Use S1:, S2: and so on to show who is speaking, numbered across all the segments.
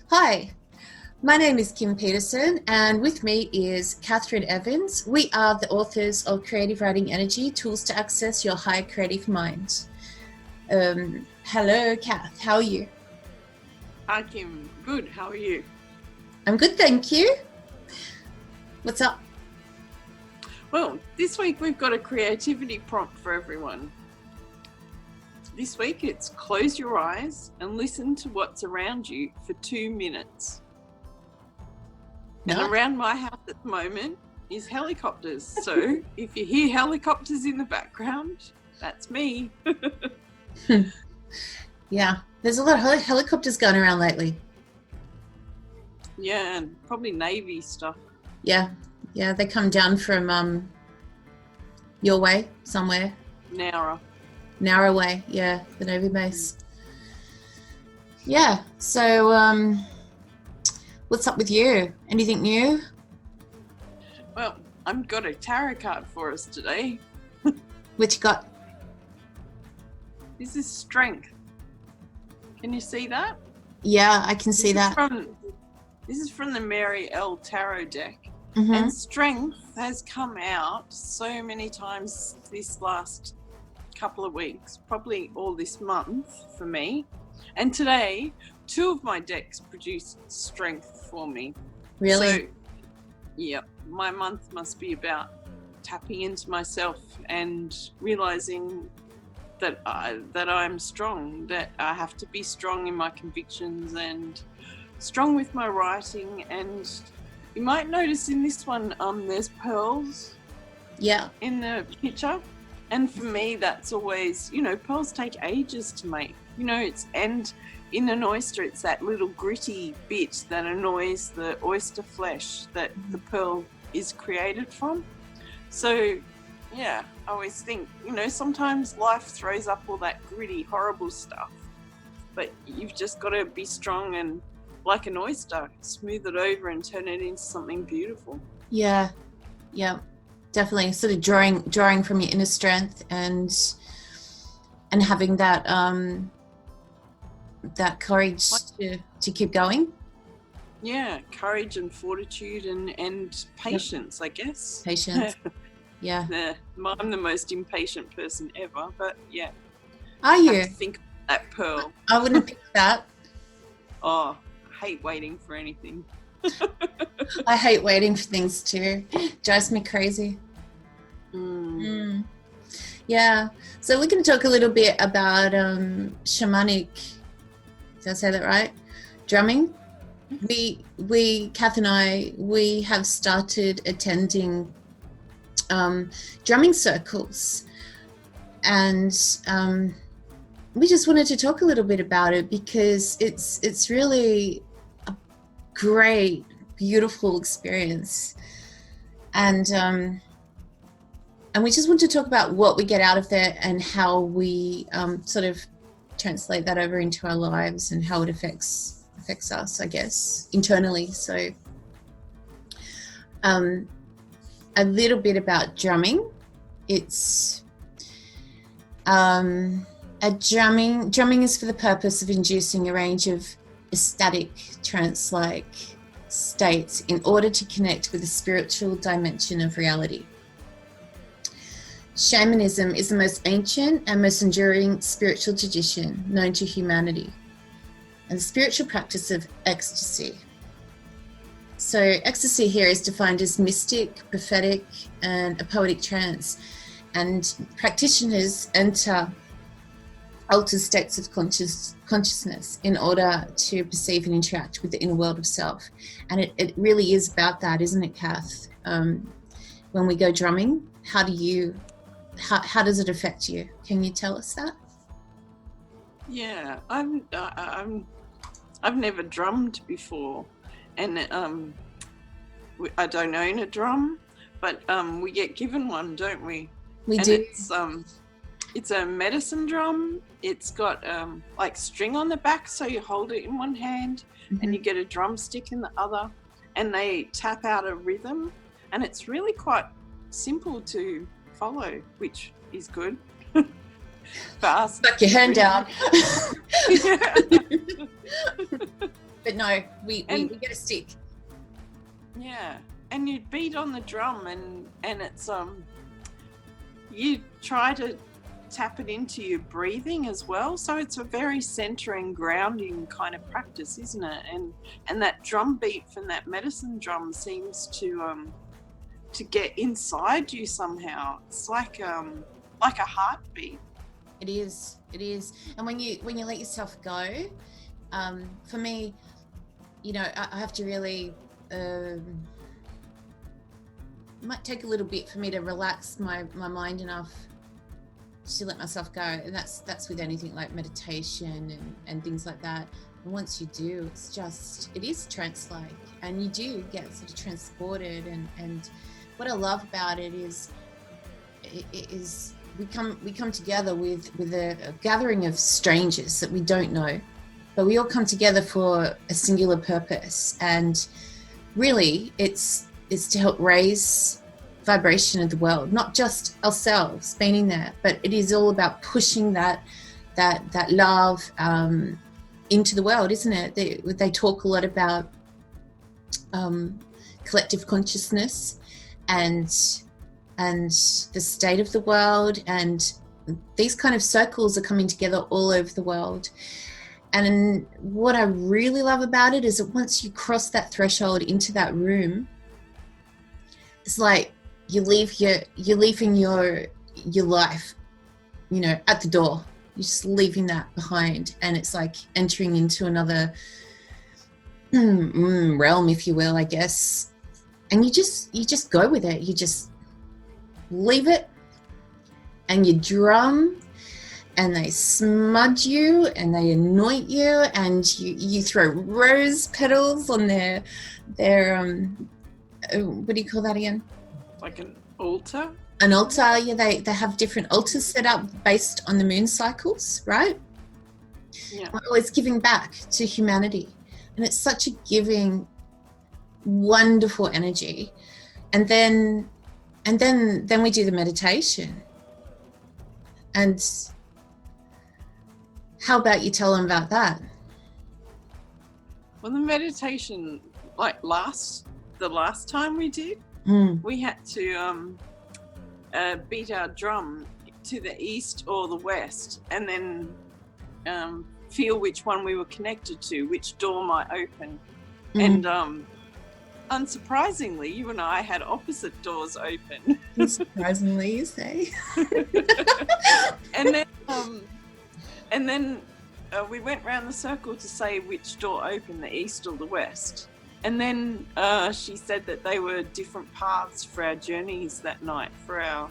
S1: Hi, my name is Kim Peterson, and with me is Catherine Evans. We are the authors of Creative Writing Energy, Tools to Access Your High Creative Mind. Hello, Kath. How are you?
S2: Hi, Kim. Good. How are you?
S1: I'm good, thank you. What's up?
S2: Well, this week we've got a creativity prompt for everyone. This week it's close your eyes and listen to what's around you for 2 minutes.
S1: Nice.
S2: And around my house at the moment is helicopters. So if you hear helicopters in the background, that's me.
S1: Yeah, there's a lot of helicopters going around lately.
S2: Yeah, and probably Navy stuff.
S1: Yeah, they come down from your way somewhere. Narrow way, yeah, the Navy base. Yeah, so what's up with you? Anything new?
S2: Well, I've got a tarot card for us today.
S1: What you got?
S2: This is strength. Can you see that?
S1: Yeah, I can see that.
S2: This is from the Mary L. Tarot deck.
S1: Mm-hmm.
S2: And strength has come out so many times this last couple of weeks, probably all this month for me. And today, 2 of my decks produced strength for me.
S1: Really?
S2: So, yeah, my month must be about tapping into myself and realizing that I'm strong, that I have to be strong in my convictions and strong with my writing. And you might notice in this one, there's pearls.
S1: Yeah.
S2: In the picture. And for me, that's always, pearls take ages to make. And in an oyster, it's that little gritty bit that annoys the oyster flesh that the pearl is created from. So, yeah, I always think, sometimes life throws up all that gritty, horrible stuff. But you've just got to be strong and, like an oyster, smooth it over and turn it into something beautiful.
S1: Yeah, definitely. Sort of drawing from your inner strength and having that that courage to keep going.
S2: Yeah, courage and fortitude and patience, I guess.
S1: Patience. Yeah.
S2: I'm the most impatient person ever, but yeah.
S1: Are you?
S2: I have to think of that pearl.
S1: I wouldn't pick that.
S2: Oh, I hate waiting for anything.
S1: I hate waiting for things too. Drives me crazy. Yeah. So we're going to talk a little bit about shamanic. Did I say that right? Drumming. We Kath and I, we have started attending drumming circles, and we just wanted to talk a little bit about it because it's really a great, beautiful experience, and we just want to talk about what we get out of it and how we sort of translate that over into our lives and how it affects us, I guess, internally. So a little bit about drumming. It's drumming is for the purpose of inducing a range of ecstatic trance-like states in order to connect with the spiritual dimension of reality. Shamanism is the most ancient and most enduring spiritual tradition known to humanity, and the spiritual practice of ecstasy. So ecstasy here is defined as mystic, prophetic, and a poetic trance, and practitioners enter altered states of consciousness in order to perceive and interact with the inner world of self. And it really is about that, isn't it, Kath? When we go drumming, how does it affect you? Can you tell us that?
S2: Yeah, I've never drummed before, and I don't own a drum, but we get given one, don't we?
S1: We do.
S2: It's a medicine drum. It's got like string on the back, so you hold it in one hand, and you get a drumstick in the other, and they tap out a rhythm, and it's really quite simple to follow, which is good.
S1: Fast. Stuck your hand down. But no, we get a stick.
S2: Yeah, and you beat on the drum, and it's you try to tap it into your breathing as well. So it's a very centering, grounding kind of practice, isn't it? And that drum beat from that medicine drum seems to get inside you somehow. It's like a heartbeat.
S1: It is. And when you let yourself go, for me, you know, I have to really. It might take a little bit for me to relax my mind enough to let myself go, and that's with anything like meditation and things like that. And once you do, it is trance-like, and you do get sort of transported. And what I love about it is we come together with a gathering of strangers that we don't know, but we all come together for a singular purpose. And really, it's to help raise vibration of the world, not just ourselves being in there, but it is all about pushing that love into the world, isn't it? They talk a lot about collective consciousness and the state of the world, and these kind of circles are coming together all over the world. And what I really love about it is that once you cross that threshold into that room, it's like you're leaving your life, you know, at the door. You're just leaving that behind, and it's like entering into another realm, if you will, I guess. And you just go with it. You just leave it, and you drum, and they smudge you, and they anoint you, and you throw rose petals on their what do you call that again?
S2: Like an altar?
S1: An altar, yeah. They have different altars set up based on the moon cycles, right?
S2: Yeah.
S1: We're always giving back to humanity, and it's such a giving, wonderful energy. And then we do the meditation. And how about you tell them about that?
S2: Well, the meditation, like the last time we did, we had to beat our drum to the east or the west, and then feel which one we were connected to, which door might open. And unsurprisingly, you and I had opposite doors open.
S1: Unsurprisingly, you say.
S2: and then we went round the circle to say which door opened, the east or the west. And then she said that they were different paths for our journeys that night, for our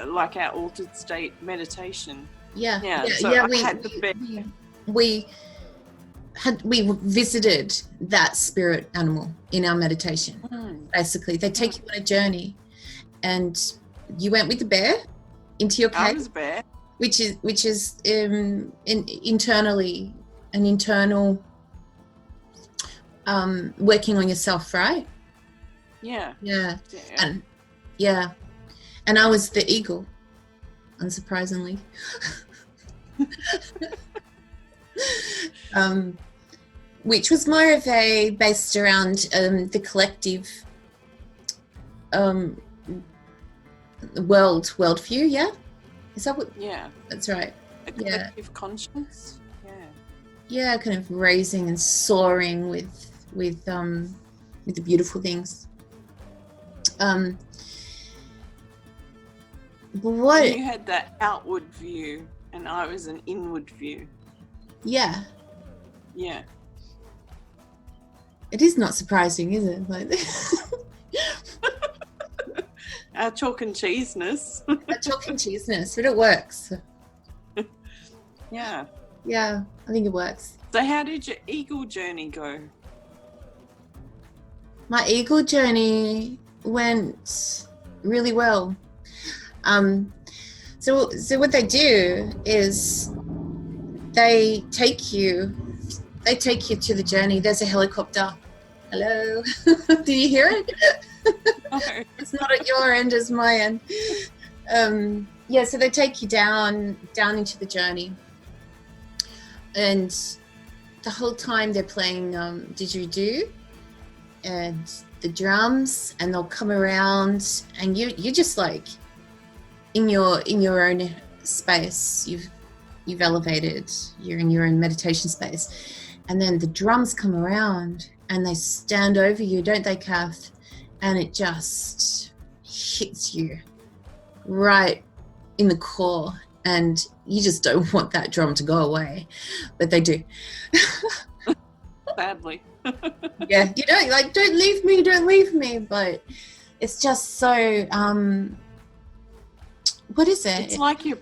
S2: like our altered state meditation.
S1: We visited that spirit animal in our meditation. Basically, they take you on a journey, and you went with the bear into your cave.
S2: I was a bear,
S1: which is internally an internal working on yourself, right? Yeah. And I was the eagle, unsurprisingly. Which was more of a based around the collective worldview, yeah? Is that what? Yeah, that's right.
S2: A collective conscience.
S1: Yeah, kind of raising and soaring with the beautiful things. What
S2: you had that outward view, and I was an inward view.
S1: Yeah.
S2: It
S1: is not surprising, is it? Like
S2: our chalk and cheeseness.
S1: But it works.
S2: Yeah,
S1: I think it works.
S2: So how did your eagle journey go?
S1: My eagle journey went really well. So what they do is they take you to the journey. There's a helicopter. Hello. Do you hear it?
S2: No.
S1: It's not at your end as my end. So they take you down into the journey, and the whole time they're playing didgeridoo and the drums, and they'll come around, and you're just like in your own space. You've elevated. You're in your own meditation space, and then the drums come around and they stand over you, don't they, Kath? And it just hits you right in the core, and you just don't want that drum to go away, but they do.
S2: Sadly.
S1: Yeah, you don't like, don't leave me, but it's just so what is it?
S2: It's like you're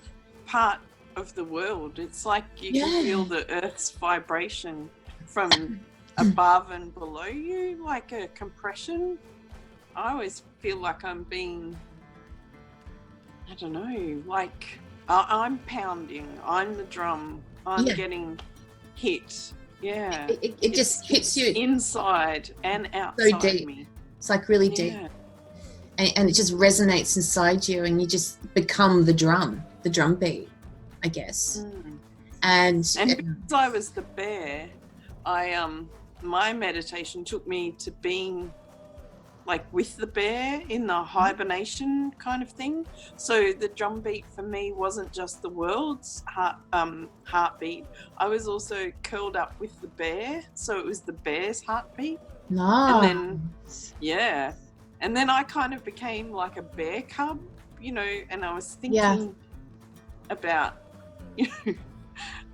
S2: part of the world. It's like you can feel the earth's vibration from above and below you, like a compression. I always feel like I'm being, I don't know, like I'm pounding, I'm the drum, I'm getting hit. Yeah.
S1: It just hits you
S2: inside and outside
S1: so deep.
S2: me.
S1: It's like really deep. And it just resonates inside you, and you just become the drum beat, I guess. And
S2: because I was the bear, my meditation took me to being like with the bear in the hibernation kind of thing. So the drum beat for me wasn't just the world's heartbeat. I was also curled up with the bear, so it was the bear's heartbeat. And then and then I kind of became like a bear cub, you know, and I was thinking about, you know,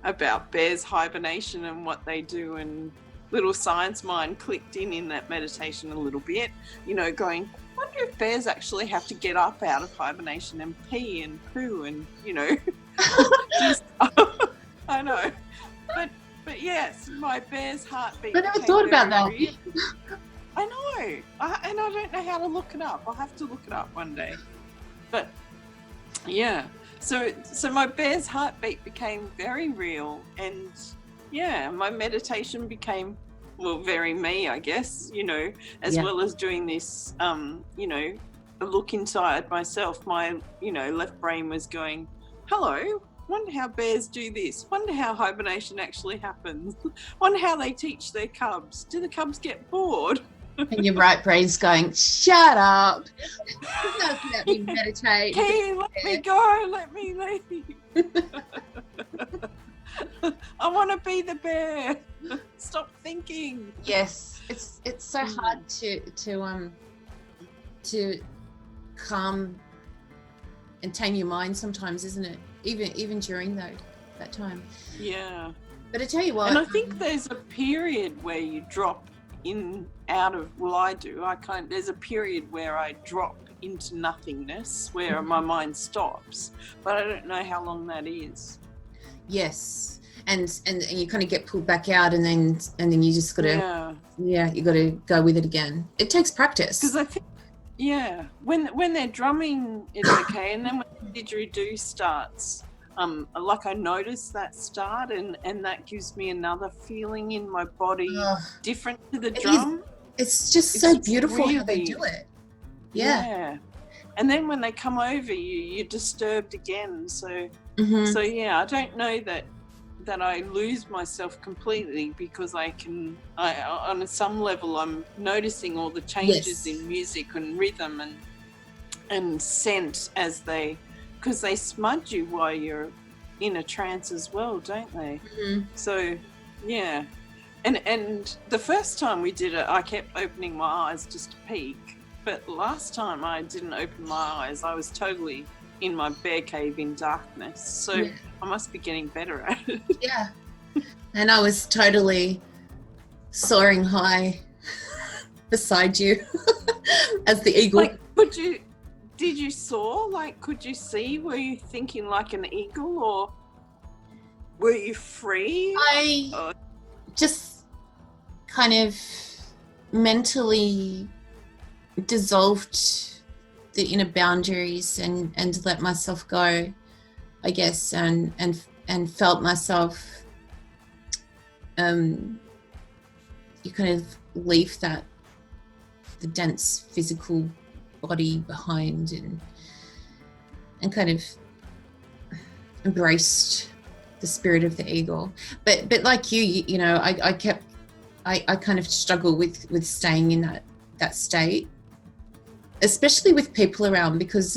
S2: about bears' hibernation and what they do, and little science mind clicked in that meditation a little bit, you know, going, I wonder if bears actually have to get up out of hibernation and pee and poo and, you know, just, I know. But yes, my bear's heartbeat.
S1: I never thought about that.
S2: Real. I know. And I don't know how to look it up. I'll have to look it up one day. But yeah, so my bear's heartbeat became very real, and my meditation became, well, very me, I guess, you know, as well as doing this, you know, a look inside myself. My, you know, left brain was going, hello, wonder how bears do this. Wonder how hibernation actually happens. Wonder how they teach their cubs. Do the cubs get bored?
S1: And your right brain's going, shut up. Don't let me meditate.
S2: Hey, let me go. Let me leave. I want to be the bear. Stop thinking.
S1: Yes, it's so hard to calm and tame your mind sometimes, isn't it? Even during that time.
S2: Yeah.
S1: But I tell you what,
S2: and I think there's a period where you drop in out of. Well, I do. There's a period where I drop into nothingness, where my mind stops, but I don't know how long that is.
S1: Yes. And you kind of get pulled back out, and then you just gotta you gotta go with it again. It takes practice.
S2: Because I think when they're drumming it's okay, and then when the didgeridoo starts, like I notice that start, and that gives me another feeling in my body, different to the drum.
S1: It's just so beautiful how they do it.
S2: Yeah. And then when they come over you, you're disturbed again. So I don't know that I lose myself completely, because on some level I'm noticing all the changes in music and rhythm and scent because they smudge you while you're in a trance as well, don't they? So yeah, and the first time we did it, I kept opening my eyes just to peek, but last time I didn't open my eyes. I was totally in my bear cave in darkness, so I must be getting better at it.
S1: Yeah. And I was totally soaring high beside you as the eagle.
S2: Like, did you soar? Like, could you see? Were you thinking like an eagle, or were you free?
S1: I just kind of mentally dissolved the inner boundaries and let myself go, I guess, and felt myself, you kind of leave the dense physical body behind, and kind of embraced the spirit of the eagle. But like you know, I kind of struggle with staying in that state, especially with people around, because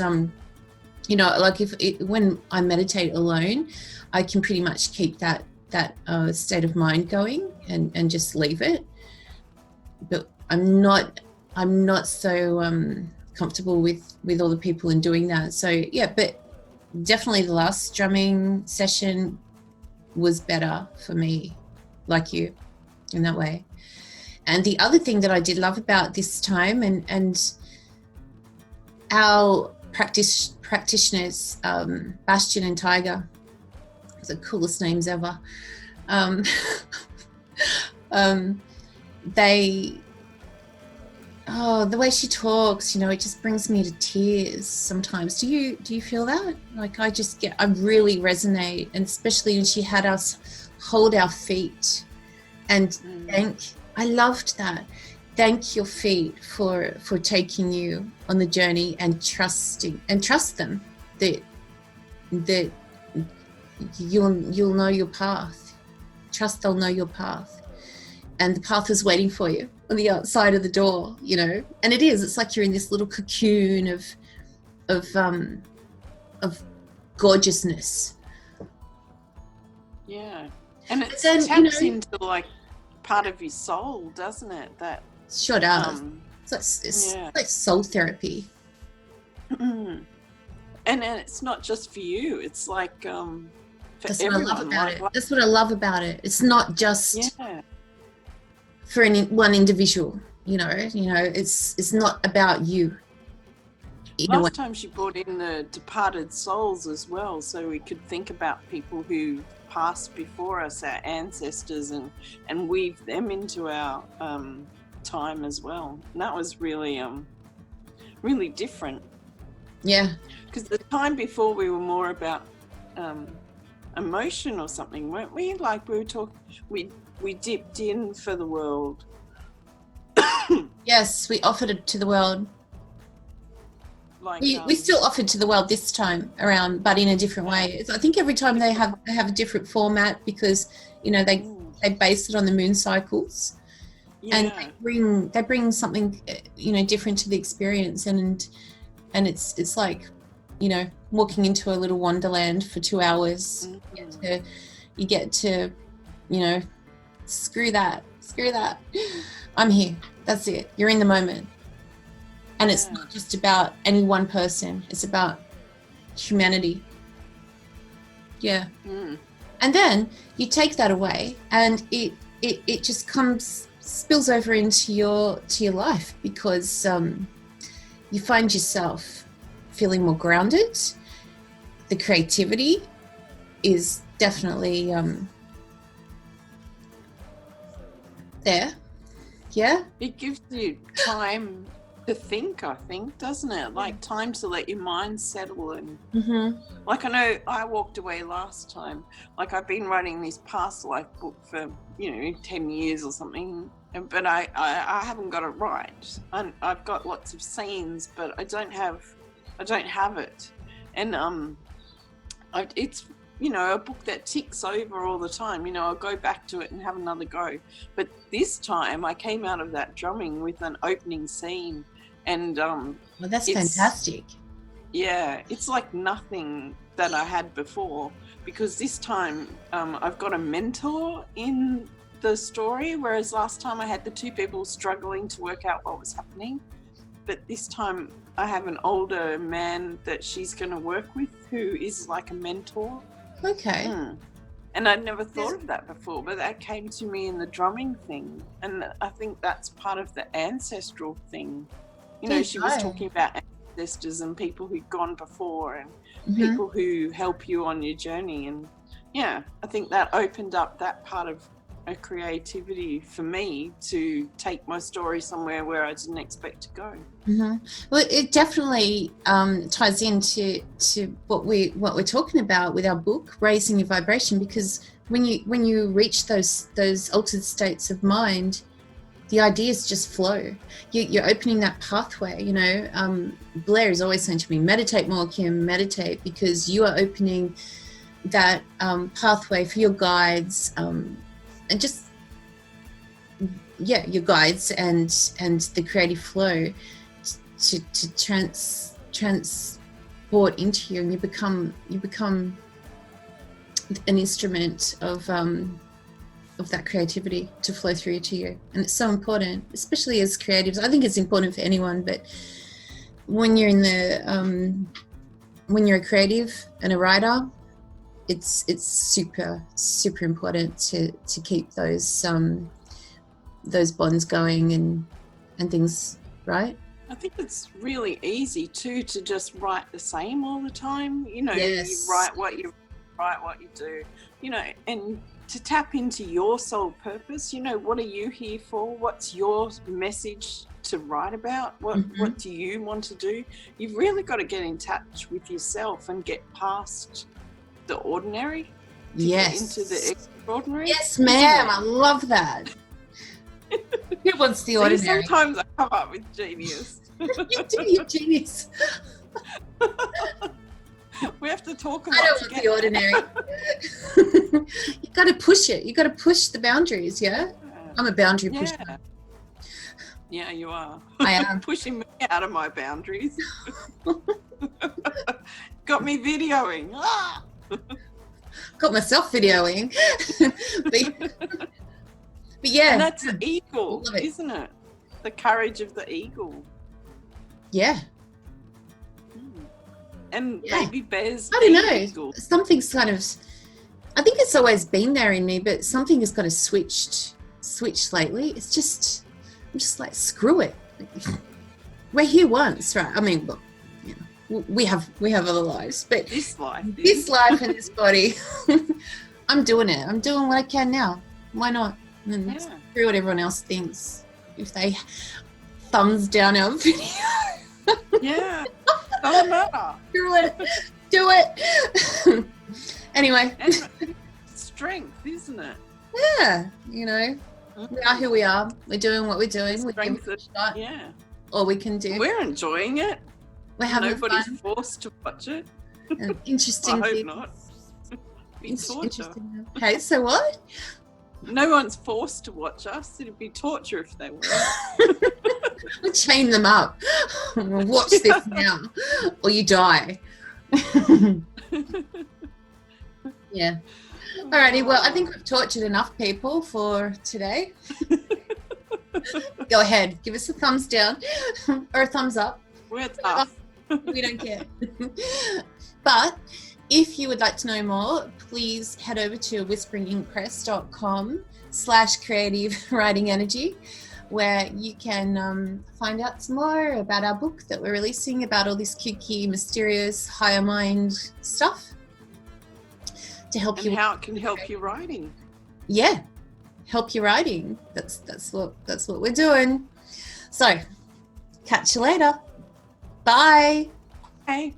S1: you know, like when I meditate alone, I can pretty much keep that state of mind going and just leave it. But I'm not so comfortable with all the people in doing that. So yeah, but definitely the last drumming session was better for me, like you, in that way. And the other thing that I did love about this time, and our practitioners, Bastian and Tiger, the coolest names ever. They, the way she talks, you know, it just brings me to tears sometimes. Do you feel that? Like I really resonate, and especially when she had us hold our feet and I loved that. Thank your feet for taking you on the journey, and trust them that you'll know your path. Trust they'll know your path, and the path is waiting for you on the outside of the door, you know. And it's like you're in this little cocoon of gorgeousness.
S2: Yeah, and it taps into like part of your soul, doesn't it? That
S1: sure does. It's like soul therapy.
S2: And it's not just for you, it's like for
S1: that's
S2: everyone.
S1: What I love about it. That's what I love about it. It's not just for one individual, you know, it's not about you.
S2: Last time she brought in the departed souls as well, so we could think about people who passed before us, our ancestors, and weave them into our time as well. And that was really really different. Yeah, because the time before we were more about emotion or something, weren't we? Like we were talking, we dipped in for the world.
S1: Yes, we offered it to the world. Like, we still offered to the world this time around, but in a different way. I think every time they have a different format, because you know they base it on the moon cycles, and they bring something, you know, different to the experience, and it's like, you know, walking into a little wonderland for 2 hours. You get to you know, screw that, I'm here, that's it, you're in the moment. And it's not just about any one person, it's about humanity. Yeah. And then you take that away, and it just spills over into your life, because you find yourself feeling more grounded. The creativity is definitely there. Yeah.
S2: It gives you time to think, I think, doesn't it? Like time to let your mind settle. And like I know I walked away last time. Like I've been writing this past life book for 10 years or something, but I haven't got it right. I've got lots of scenes, but I don't have it. And it's a book that ticks over all the time. I'll go back to it and have another go. But this time I came out of that drumming with an opening scene. And
S1: well, that's fantastic.
S2: Yeah, it's like nothing that I had before, because this time I've got a mentor in the story, whereas last time I had the two people struggling to work out what was happening. But this time I have an older man that she's going to work with, who is like a mentor.
S1: Okay.
S2: And I'd never thought of that before, but that came to me in the drumming thing. And I think that's part of the ancestral thing. She was talking about ancestors and people who'd gone before, and people who help you on your journey. And yeah, I think that opened up that part of a creativity for me to take my story somewhere where I didn't expect to go.
S1: Well, it definitely ties into what we're talking about with our book, Raising Your Vibration, because when you reach those altered states of mind, the ideas just flow. You're opening that pathway. Blair is always saying to me, meditate more, Kim, meditate, because you are opening that pathway for your guides, and just your guides and the creative flow to transport into you, and you become an instrument of that creativity to flow through to you. And it's so important, especially as creatives. I think it's important for anyone, but when you're in the when you're a creative and a writer, it's super important to keep those bonds going and things, right?
S2: I think it's really easy too to just write the same all the time. You know,
S1: Yes.
S2: you write what you do, you know, and to tap into your soul purpose. You know, what are you here for? What's your message to write about? What do you want to do? You've really got to get in touch with yourself and get past the ordinary to
S1: Yes.
S2: get into the extraordinary.
S1: Yes, ma'am. I love that. Who wants the ordinary?
S2: Sometimes I come up with genius.
S1: You do, you genius.
S2: We have to talk about
S1: I don't want the ordinary. You got to push it. You got to push the boundaries. Yeah, I'm a boundary pusher.
S2: Yeah, you are.
S1: I am.
S2: Pushing me out of my boundaries. Got me videoing.
S1: Got myself videoing. but yeah.
S2: And that's the eagle, isn't it? The courage of the eagle.
S1: Yeah.
S2: And baby bears.
S1: I don't know.
S2: Eagles.
S1: Something's kind of, I think it's always been there in me, but something has kind of switched lately. It's just, I'm just like, screw it. We're here once, right? I mean, look, you know, we have other lives, but
S2: this life
S1: and this body, I'm doing it. I'm doing what I can now. Why not? And screw what everyone else thinks. If they thumbs down our video.
S2: Yeah. Doesn't matter.
S1: Screw it. Do it. Anyway.
S2: And strength, isn't it?
S1: Yeah. You know, we are who we are. We're doing what we're doing. We're giving it a shot.
S2: Yeah.
S1: All we can do.
S2: We're enjoying it.
S1: We're having
S2: Nobody's
S1: fun.
S2: forced to watch it.
S1: And interesting
S2: I hope
S1: things.
S2: not. Be torture.
S1: Interesting. Okay, so what?
S2: No one's forced to watch us. It'd be torture if they were.
S1: We'll chain them up. Watch this now, or you die. Yeah. Alrighty. Well, I think we've tortured enough people for today. Go ahead. Give us a thumbs down or a thumbs up.
S2: We're tough.
S1: We don't care. But if you would like to know more, please head over to whisperinginkpress.com/creative writing energy, where you can find out some more about our book that we're releasing, about all this kooky, mysterious, higher mind stuff to help you.
S2: And how it can help you writing.
S1: Yeah, help you writing. That's what we're doing. So, catch you later. Bye.
S2: Hey.